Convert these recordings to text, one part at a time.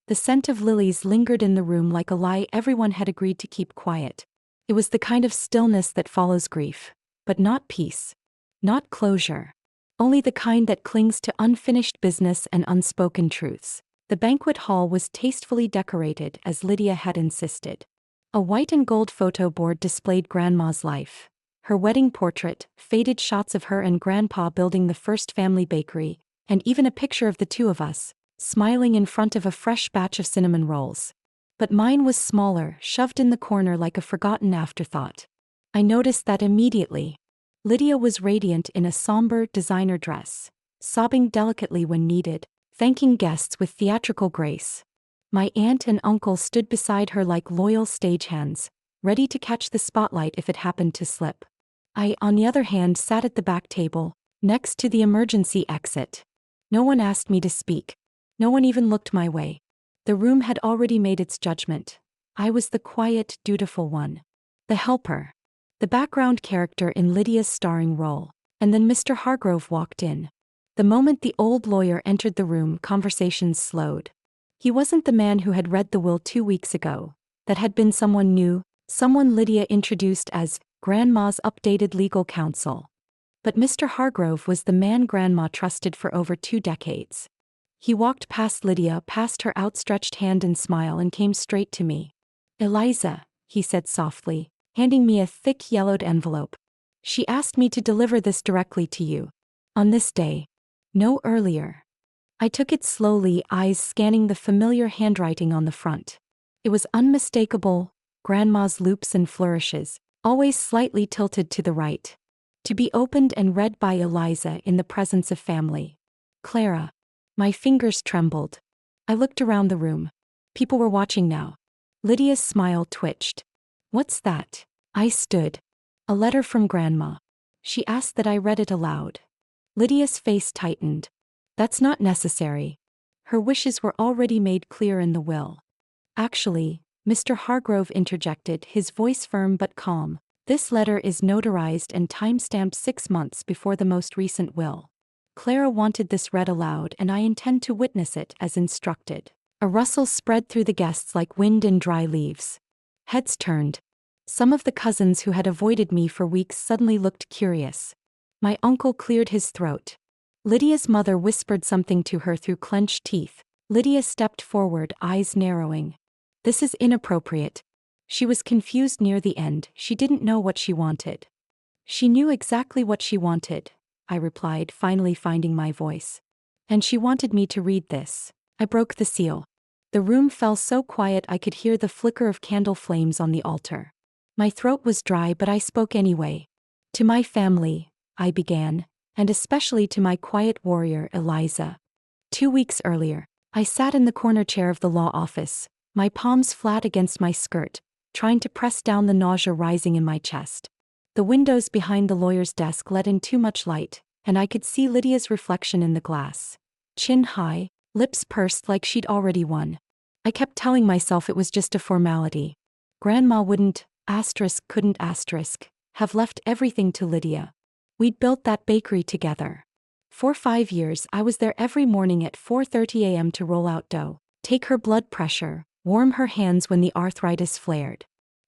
The scent of lilies lingered in the room like a lie everyone had agreed to keep quiet. It was the kind of stillness that follows grief, but not peace. Not closure. Only the kind that clings to unfinished business and unspoken truths. The banquet hall was tastefully decorated as Lydia had insisted. A white and gold photo board displayed Grandma's life. Her wedding portrait, faded shots of her and Grandpa building the first family bakery, and even a picture of the two of us, smiling in front of a fresh batch of cinnamon rolls. But mine was smaller, shoved in the corner like a forgotten afterthought. I noticed that immediately. Lydia was radiant in a somber designer dress, sobbing delicately when needed, thanking guests with theatrical grace. My aunt and uncle stood beside her like loyal stagehands, ready to catch the spotlight if it happened to slip. I, on the other hand, sat at the back table, next to the emergency exit. No one asked me to speak. No one even looked my way. The room had already made its judgment. I was the quiet, dutiful one. The helper. The background character in Lydia's starring role. And then Mr. Hargrove walked in. The moment the old lawyer entered the room, conversations slowed. He wasn't the man who had read the will 2 weeks ago. That had been someone new, someone Lydia introduced as Grandma's updated legal counsel. But Mr. Hargrove was the man Grandma trusted for over 2 decades. He walked past Lydia, past her outstretched hand and smile, and came straight to me. "Eliza," he said softly, handing me a thick yellowed envelope. "She asked me to deliver this directly to you. On this day. No earlier." I took it slowly, eyes scanning the familiar handwriting on the front. It was unmistakable, Grandma's loops and flourishes, always slightly tilted to the right. To be opened and read by Eliza in the presence of family. Clara. My fingers trembled. I looked around the room. People were watching now. Lydia's smile twitched. "What's that?" I stood. "A letter from Grandma. She asked that I read it aloud." Lydia's face tightened. "That's not necessary. Her wishes were already made clear in the will." "Actually," Mr. Hargrove interjected, his voice firm but calm, "this letter is notarized and time-stamped 6 months before the most recent will. Clara wanted this read aloud, and I intend to witness it as instructed." A rustle spread through the guests like wind in dry leaves. Heads turned. Some of the cousins who had avoided me for weeks suddenly looked curious. My uncle cleared his throat. Lydia's mother whispered something to her through clenched teeth. Lydia stepped forward, eyes narrowing. "This is inappropriate." She was confused near the end. She didn't know what she wanted. "She knew exactly what she wanted," I replied, finally finding my voice. "And she wanted me to read this." I broke the seal. The room fell so quiet I could hear the flicker of candle flames on the altar. My throat was dry, but I spoke anyway. "To my family," I began, "and especially to my quiet warrior, Eliza." 2 weeks earlier, I sat in the corner chair of the law office, my palms flat against my skirt, trying to press down the nausea rising in my chest. The windows behind the lawyer's desk let in too much light, and I could see Lydia's reflection in the glass. Chin high, lips pursed like she'd already won. I kept telling myself it was just a formality. Grandma wouldn't, couldn't, have left everything to Lydia. We'd built that bakery together. For 5 years I was there every morning at 4:30 a.m. to roll out dough, take her blood pressure, warm her hands when the arthritis flared.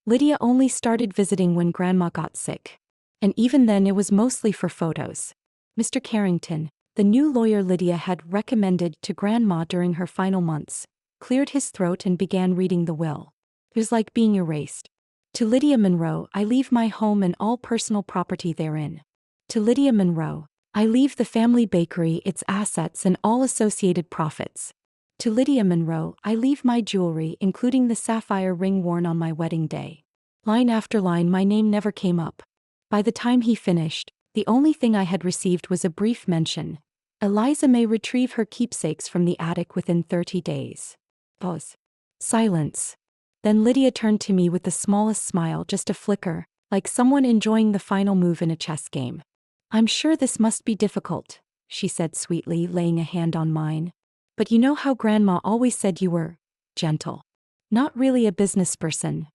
Lydia only started visiting when Grandma got sick. And even then it was mostly for photos. Mr. Carrington, the new lawyer Lydia had recommended to Grandma during her final months, cleared his throat and began reading the will. It was like being erased. "To Lydia Monroe, I leave my home and all personal property therein. To Lydia Monroe, I leave the family bakery, its assets and all associated profits. To Lydia Monroe, I leave my jewelry, including the sapphire ring worn on my wedding day." Line after line, my name never came up. By the time he finished, the only thing I had received was a brief mention. "Eliza may retrieve her keepsakes from the attic within 30 days. Pause. Silence. Then Lydia turned to me with the smallest smile, just a flicker, like someone enjoying the final move in a chess game. "I'm sure this must be difficult," she said sweetly, laying a hand on mine. "But you know how Grandma always said you were gentle. Not really a business person."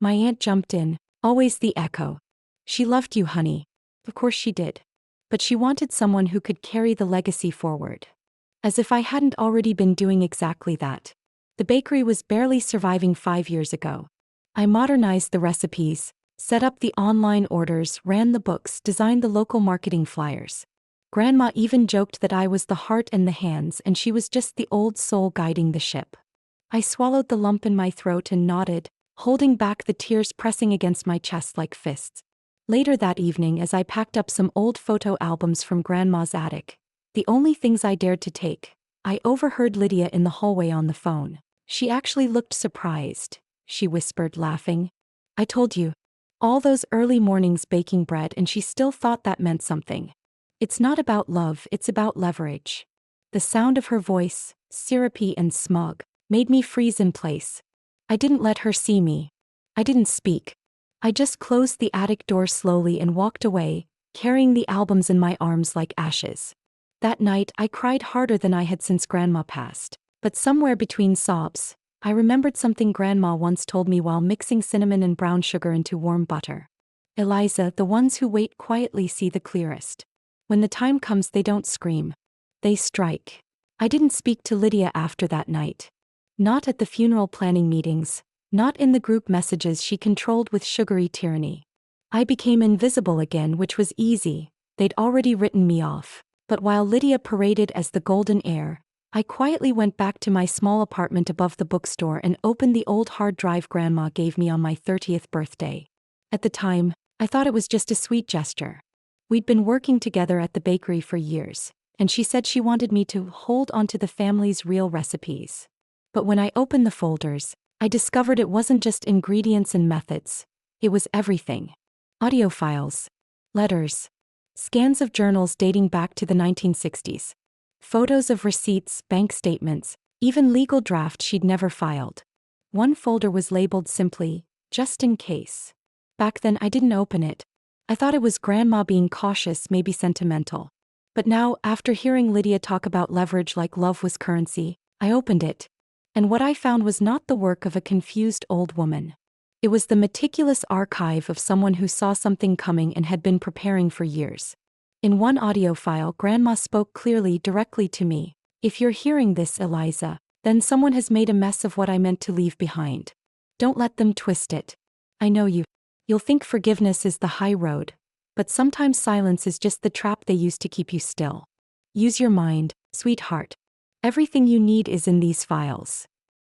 My aunt jumped in, always the echo. "She loved you, honey." Of course she did. But she wanted someone who could carry the legacy forward. As if I hadn't already been doing exactly that. The bakery was barely surviving 5 years ago. I modernized the recipes, set up the online orders, ran the books, designed the local marketing flyers. Grandma even joked that I was the heart and the hands and she was just the old soul guiding the ship. I swallowed the lump in my throat and nodded, holding back the tears pressing against my chest like fists. Later that evening, as I packed up some old photo albums from Grandma's attic, the only things I dared to take, I overheard Lydia in the hallway on the phone. She actually looked surprised, she whispered, laughing. I told you. All those early mornings baking bread, and she still thought that meant something. It's not about love, it's about leverage. The sound of her voice, syrupy and smug, made me freeze in place. I didn't let her see me. I didn't speak. I just closed the attic door slowly and walked away, carrying the albums in my arms like ashes. That night I cried harder than I had since Grandma passed. But somewhere between sobs, I remembered something Grandma once told me while mixing cinnamon and brown sugar into warm butter. Eliza, the ones who wait quietly see the clearest. When the time comes, they don't scream. They strike. I didn't speak to Lydia after that night. Not at the funeral planning meetings, not in the group messages she controlled with sugary tyranny. I became invisible again, which was easy. They'd already written me off. But while Lydia paraded as the golden heir, I quietly went back to my small apartment above the bookstore and opened the old hard drive Grandma gave me on my 30th birthday. At the time, I thought it was just a sweet gesture. We'd been working together at the bakery for years, and she said she wanted me to hold onto the family's real recipes. But when I opened the folders, I discovered it wasn't just ingredients and methods. It was everything. Audio files, letters, scans of journals dating back to the 1960s, photos of receipts, bank statements, even legal drafts she'd never filed. One folder was labeled simply, "Just in case." Back then I didn't open it. I thought it was Grandma being cautious, maybe sentimental. But now, after hearing Lydia talk about leverage like love was currency, I opened it. And what I found was not the work of a confused old woman. It was the meticulous archive of someone who saw something coming and had been preparing for years. In one audio file, Grandma spoke clearly, directly to me. "If you're hearing this, Eliza, then someone has made a mess of what I meant to leave behind. Don't let them twist it. I know you. You'll think forgiveness is the high road, but sometimes silence is just the trap they use to keep you still. Use your mind, sweetheart. Everything you need is in these files."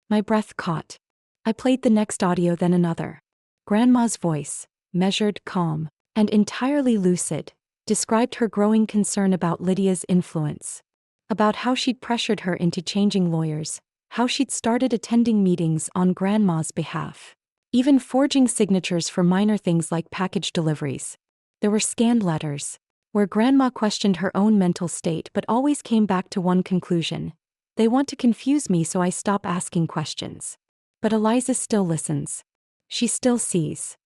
My breath caught. I played the next audio, then another. Grandma's voice, measured, calm, and entirely lucid, described her growing concern about Lydia's influence. About how she'd pressured her into changing lawyers, how she'd started attending meetings on Grandma's behalf, even forging signatures for minor things like package deliveries. There were scanned letters, where Grandma questioned her own mental state but always came back to one conclusion: they want to confuse me so I stop asking questions. But Eliza still listens. She still sees.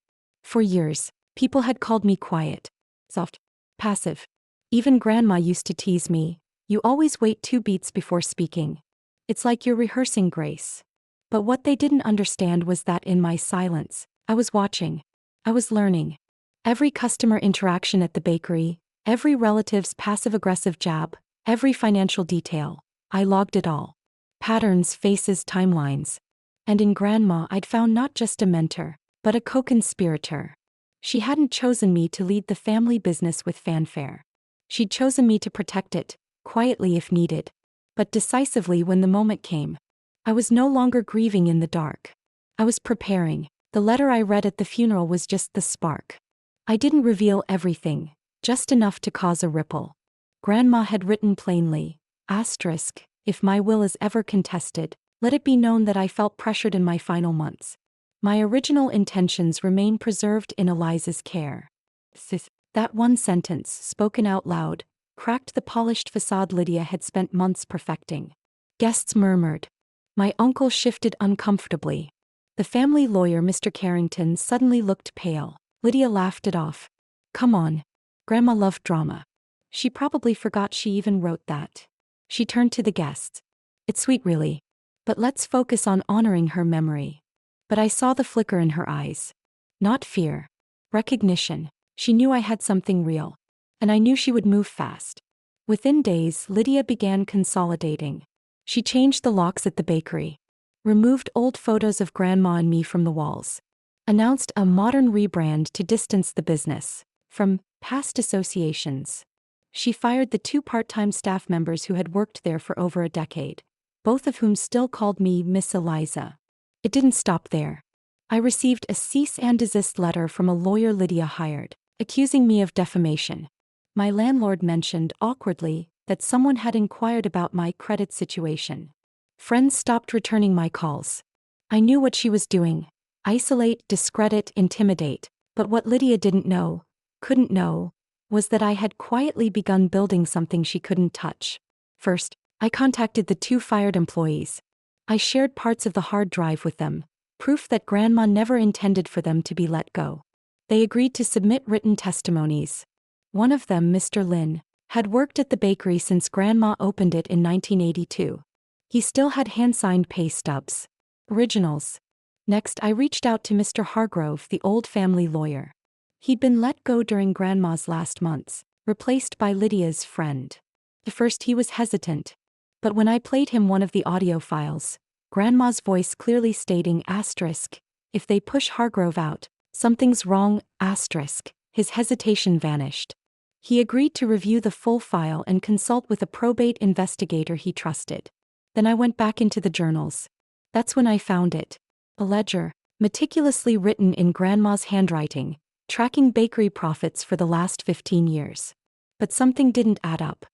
For years, people had called me quiet, soft, passive. Even Grandma used to tease me, "You always wait 2 beats before speaking. It's like you're rehearsing grace." But what they didn't understand was that in my silence, I was watching. I was learning. Every customer interaction at the bakery, every relative's passive-aggressive jab, every financial detail, I logged it all. Patterns, faces, timelines. And in Grandma I'd found not just a mentor, but a co-conspirator. She hadn't chosen me to lead the family business with fanfare. She'd chosen me to protect it, quietly if needed, but decisively when the moment came. I was no longer grieving in the dark. I was preparing. The letter I read at the funeral was just the spark. I didn't reveal everything, just enough to cause a ripple. Grandma had written plainly, asterisk, "If my will is ever contested, let it be known that I felt pressured in my final months." My original intentions remain preserved in Eliza's care. That one sentence, spoken out loud, cracked the polished facade Lydia had spent months perfecting. Guests murmured. My uncle shifted uncomfortably. The family lawyer, Mr. Carrington, suddenly looked pale. Lydia laughed it off. "Come on. Grandma loved drama." She probably forgot she even wrote that. She turned to the guests. "It's sweet, really. But let's focus on honoring her memory." But I saw the flicker in her eyes. Not fear. Recognition. She knew I had something real. And I knew she would move fast. Within days, Lydia began consolidating. She changed the locks at the bakery. removed old photos of Grandma and me from the walls, announced a modern rebrand to distance the business from past associations. She fired the 2 part-time staff members who had worked there for over a decade, both of whom still called me Miss Eliza. It didn't stop there. I received a cease and desist letter from a lawyer Lydia hired, accusing me of defamation. My landlord mentioned, awkwardly, that someone had inquired about my credit situation. Friends stopped returning my calls. I knew what she was doing: isolate, discredit, intimidate. But what Lydia couldn't know, was that I had quietly begun building something she couldn't touch. First, I contacted the 2 fired employees. I shared parts of the hard drive with them, proof that Grandma never intended for them to be let go. They agreed to submit written testimonies. One of them, Mr. Lin, had worked at the bakery since Grandma opened it in 1982. He still had hand-signed pay stubs. Originals. Next, I reached out to Mr. Hargrove, the old family lawyer. He'd been let go during Grandma's last months, replaced by Lydia's friend. At first he was hesitant. But when I played him one of the audio files, Grandma's voice clearly stating asterisk, if they push Hargrove out, something's wrong, asterisk, his hesitation vanished. He agreed to review the full file and consult with a probate investigator he trusted. Then I went back into the journals. That's when I found it. A ledger, meticulously written in Grandma's handwriting, tracking bakery profits for the last 15 years. But something didn't add up.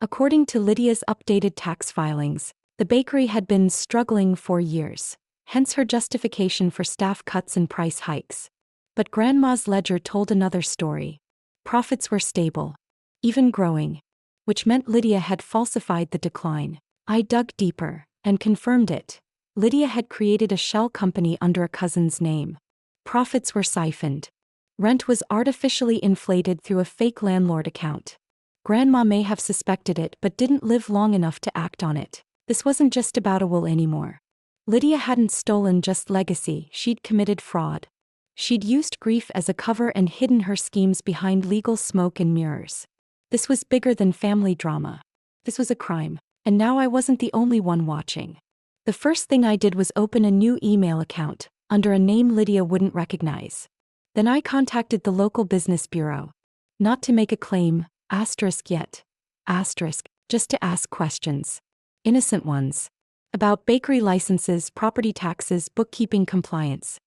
According to Lydia's updated tax filings, the bakery had been struggling for years, hence her justification for staff cuts and price hikes. But Grandma's ledger told another story. Profits were stable, even growing, which meant Lydia had falsified the decline. I dug deeper and confirmed it. Lydia had created a shell company under a cousin's name. Profits were siphoned. Rent was artificially inflated through a fake landlord account. Grandma may have suspected it but didn't live long enough to act on it. This wasn't just about a will anymore. Lydia hadn't stolen just legacy, she'd committed fraud. She'd used grief as a cover and hidden her schemes behind legal smoke and mirrors. This was bigger than family drama. This was a crime, and now I wasn't the only one watching. The first thing I did was open a new email account, under a name Lydia wouldn't recognize. Then I contacted the local business bureau. Not to make a claim, asterisk yet, asterisk, just to ask questions. Innocent ones. About bakery licenses, property taxes, bookkeeping compliance.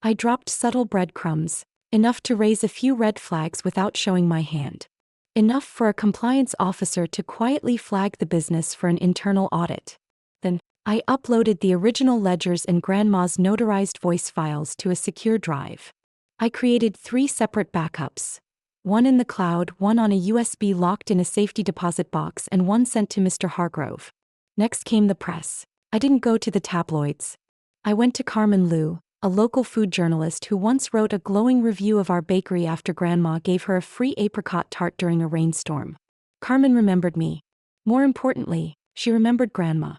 I dropped subtle breadcrumbs, enough to raise a few red flags without showing my hand. Enough for a compliance officer to quietly flag the business for an internal audit. Then, I uploaded the original ledgers and Grandma's notarized voice files to a secure drive. I created 3 separate backups. One in the cloud, one on a USB locked in a safety deposit box, and one sent to Mr. Hargrove. Next came the press. I didn't go to the tabloids. I went to Carmen Liu, a local food journalist who once wrote a glowing review of our bakery after Grandma gave her a free apricot tart during a rainstorm. Carmen remembered me. More importantly, she remembered Grandma.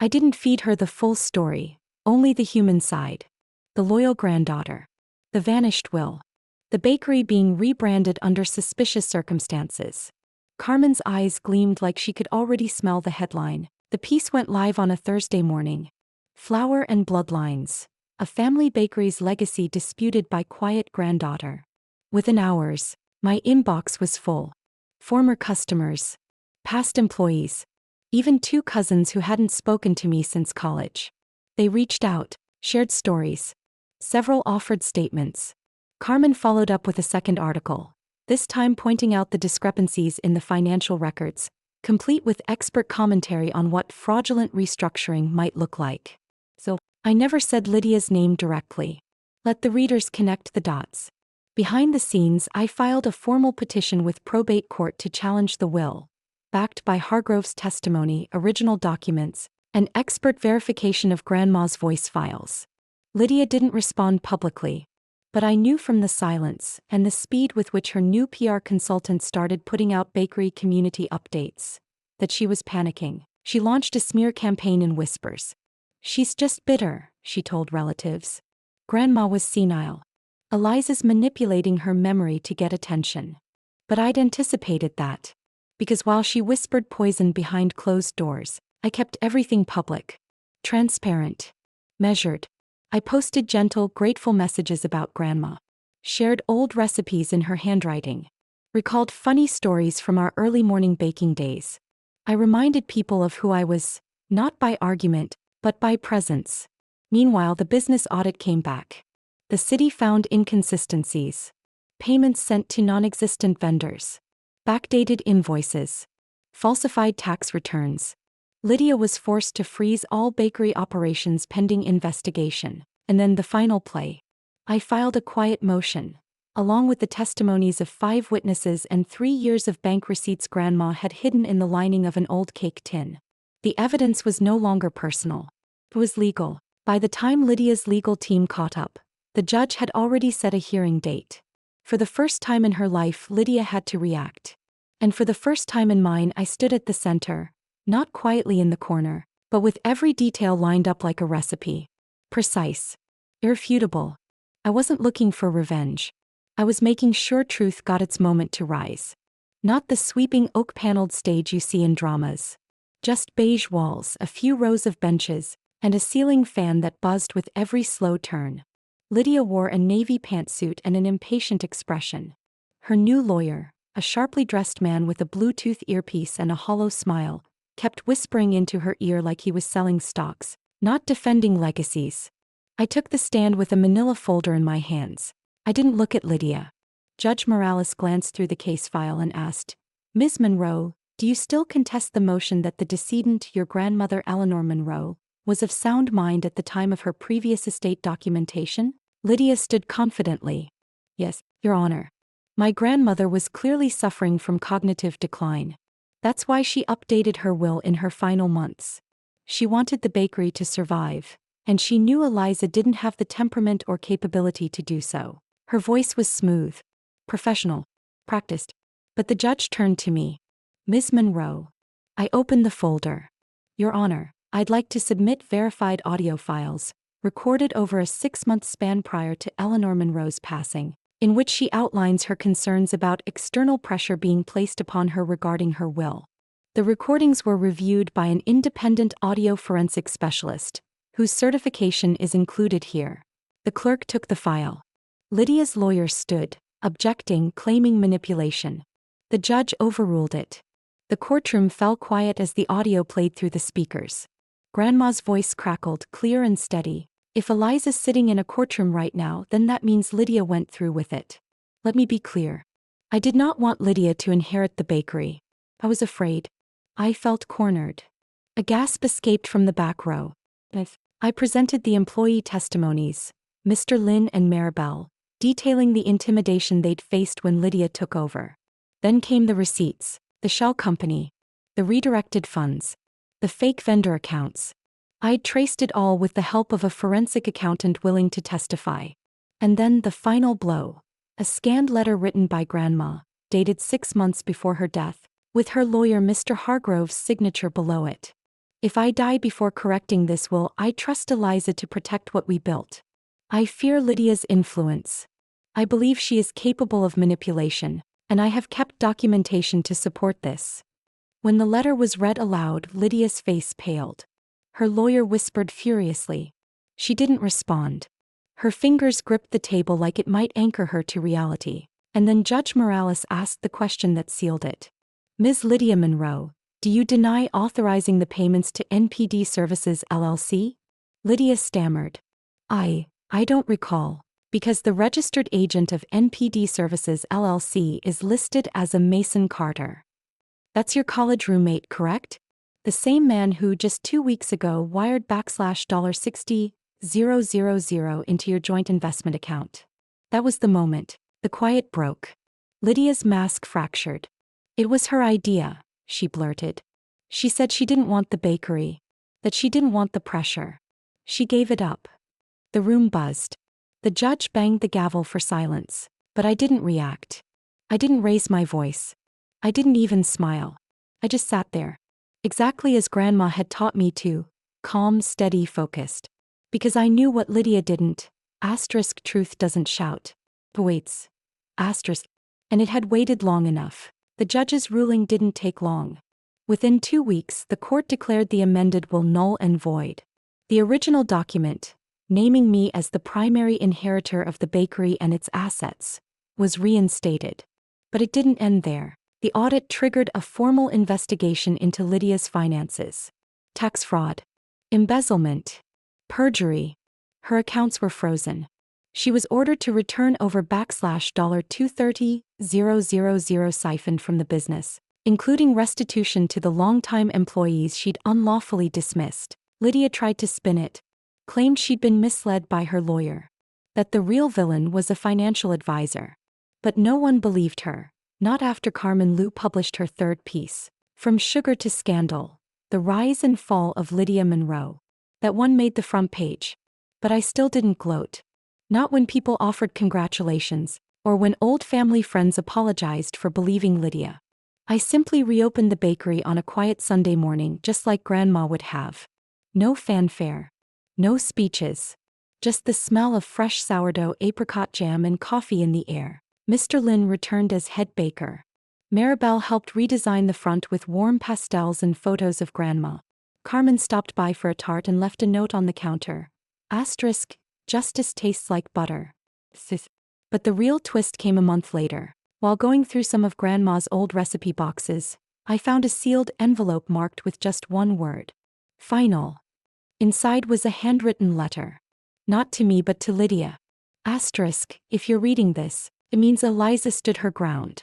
I didn't feed her the full story, only the human side. The loyal granddaughter. The vanished will. The bakery being rebranded under suspicious circumstances. Carmen's eyes gleamed like she could already smell the headline. The piece went live on a Thursday morning. Flour and Bloodlines. A family bakery's legacy disputed by quiet granddaughter. Within hours, my inbox was full. Former customers. Past employees. Even 2 cousins who hadn't spoken to me since college. They reached out, shared stories. Several offered statements. Carmen followed up with a second article, this time pointing out the discrepancies in the financial records, complete with expert commentary on what fraudulent restructuring might look like. So, I never said Lydia's name directly. Let the readers connect the dots. Behind the scenes, I filed a formal petition with probate court to challenge the will, backed by Hargrove's testimony, original documents, and expert verification of Grandma's voice files. Lydia didn't respond publicly, but I knew from the silence and the speed with which her new PR consultant started putting out bakery community updates that she was panicking. She launched a smear campaign in whispers. "She's just bitter," she told relatives. Grandma was senile. Eliza's manipulating her memory to get attention. But I'd anticipated that. Because while she whispered poison behind closed doors, I kept everything public. Transparent. Measured. I posted gentle, grateful messages about Grandma. Shared old recipes in her handwriting. Recalled funny stories from our early morning baking days. I reminded people of who I was, not by argument, but by presence. Meanwhile, the business audit came back. The city found inconsistencies. Payments sent to non-existent vendors. Backdated invoices. Falsified tax returns. Lydia was forced to freeze all bakery operations pending investigation. And then the final play. I filed a quiet motion. Along with the testimonies of 5 witnesses and 3 years of bank receipts Grandma had hidden in the lining of an old cake tin. The evidence was no longer personal. It was legal. By the time Lydia's legal team caught up, the judge had already set a hearing date. For the first time in her life, Lydia had to react. And for the first time in mine, I stood at the center, not quietly in the corner, but with every detail lined up like a recipe. Precise. Irrefutable. I wasn't looking for revenge. I was making sure truth got its moment to rise. Not the sweeping oak-paneled stage you see in dramas. Just beige walls, a few rows of benches, and a ceiling fan that buzzed with every slow turn. Lydia wore a navy pantsuit and an impatient expression. Her new lawyer, a sharply dressed man with a Bluetooth earpiece and a hollow smile, kept whispering into her ear like he was selling stocks, not defending legacies. I took the stand with a manila folder in my hands. I didn't look at Lydia. Judge Morales glanced through the case file and asked, "Ms. Monroe, do you still contest the motion that the decedent, your grandmother Eleanor Monroe, was of sound mind at the time of her previous estate documentation?" Lydia stood confidently. "Yes, Your Honor. My grandmother was clearly suffering from cognitive decline. That's why she updated her will in her final months. She wanted the bakery to survive, and she knew Eliza didn't have the temperament or capability to do so." Her voice was smooth, professional, practiced. But the judge turned to me. "Ms. Monroe." I opened the folder. "Your Honor, I'd like to submit verified audio files, recorded over a 6-month span prior to Eleanor Monroe's passing, in which she outlines her concerns about external pressure being placed upon her regarding her will. The recordings were reviewed by an independent audio forensic specialist, whose certification is included here." The clerk took the file. Lydia's lawyer stood, objecting, claiming manipulation. The judge overruled it. The courtroom fell quiet as the audio played through the speakers. Grandma's voice crackled, clear and steady. "If Eliza's sitting in a courtroom right now, then that means Lydia went through with it. Let me be clear. I did not want Lydia to inherit the bakery. I was afraid. I felt cornered." A gasp escaped from the back row. I presented the employee testimonies, Mr. Lynn and Maribel, detailing the intimidation they'd faced when Lydia took over. Then came the receipts, the shell company, the redirected funds, the fake vendor accounts. I'd traced it all with the help of a forensic accountant willing to testify. And then the final blow, a scanned letter written by Grandma, dated 6 months before her death, with her lawyer Mr. Hargrove's signature below it. "If I die before correcting this will, I trust Eliza to protect what we built. I fear Lydia's influence. I believe she is capable of manipulation, and I have kept documentation to support this." When the letter was read aloud, Lydia's face paled. Her lawyer whispered furiously. She didn't respond. Her fingers gripped the table like it might anchor her to reality. And then Judge Morales asked the question that sealed it. "Ms. Lydia Monroe, do you deny authorizing the payments to NPD Services LLC?" Lydia stammered. I don't recall, because the registered agent of NPD Services LLC is listed as a Mason Carter. That's your college roommate, correct? The same man who just 2 weeks ago wired $$60,000 into your joint investment account. That was the moment. The quiet broke. Lydia's mask fractured. "It was her idea," she blurted. "She said she didn't want the bakery. That she didn't want the pressure. She gave it up." The room buzzed. The judge banged the gavel for silence, but I didn't react. I didn't raise my voice. I didn't even smile. I just sat there. Exactly as Grandma had taught me to, calm, steady, focused. Because I knew what Lydia didn't. Truth doesn't shout. Waits. And it had waited long enough. The judge's ruling didn't take long. Within 2 weeks, the court declared the amended will null and void. The original document, naming me as the primary inheritor of the bakery and its assets, was reinstated. But it didn't end there. The audit triggered a formal investigation into Lydia's finances. Tax fraud, embezzlement, perjury. Her accounts were frozen. She was ordered to return over $230,000 siphoned from the business, including restitution to the longtime employees she'd unlawfully dismissed. Lydia tried to spin it, claimed she'd been misled by her lawyer, that the real villain was a financial advisor. But no one believed her, not after Carmen Liu published her third piece, From Sugar to Scandal, The Rise and Fall of Lydia Monroe. That one made the front page. But I still didn't gloat. Not when people offered congratulations, or when old family friends apologized for believing Lydia. I simply reopened the bakery on a quiet Sunday morning just like Grandma would have. No fanfare. No speeches. Just the smell of fresh sourdough, apricot jam and coffee in the air. Mr. Lin returned as head baker. Maribel helped redesign the front with warm pastels and photos of Grandma. Carmen stopped by for a tart and left a note on the counter. Asterisk, justice tastes like butter. But the real twist came a month later. While going through some of Grandma's old recipe boxes, I found a sealed envelope marked with just one word. Final. Inside was a handwritten letter. Not to me but to Lydia. Asterisk, if you're reading this, it means Eliza stood her ground.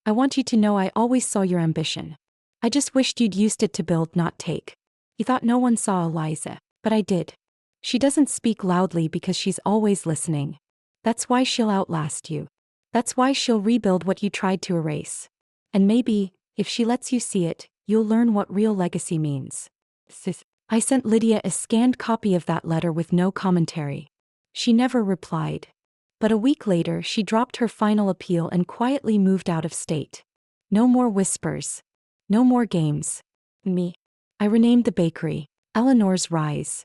I want you to know I always saw your ambition. I just wished you'd used it to build, not take. You thought no one saw Eliza, but I did. She doesn't speak loudly because she's always listening. That's why she'll outlast you. That's why she'll rebuild what you tried to erase. And maybe, if she lets you see it, you'll learn what real legacy means. I sent Lydia a scanned copy of that letter with no commentary. She never replied. But a week later she dropped her final appeal and quietly moved out of state. No more whispers. No more games. Me. I renamed the bakery, Eleanor's Rise.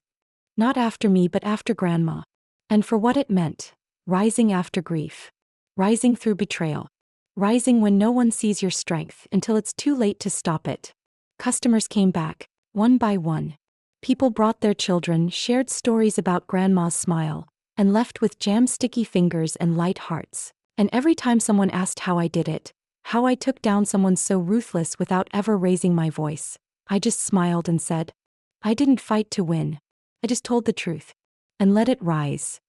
Not after me but after Grandma. And for what it meant. Rising after grief. Rising through betrayal. Rising when no one sees your strength until it's too late to stop it. Customers came back, one by one. People brought their children, shared stories about Grandma's smile, and left with jam-sticky fingers and light hearts. And every time someone asked how I did it, how I took down someone so ruthless without ever raising my voice, I just smiled and said, I didn't fight to win. I just told the truth. And let it rise.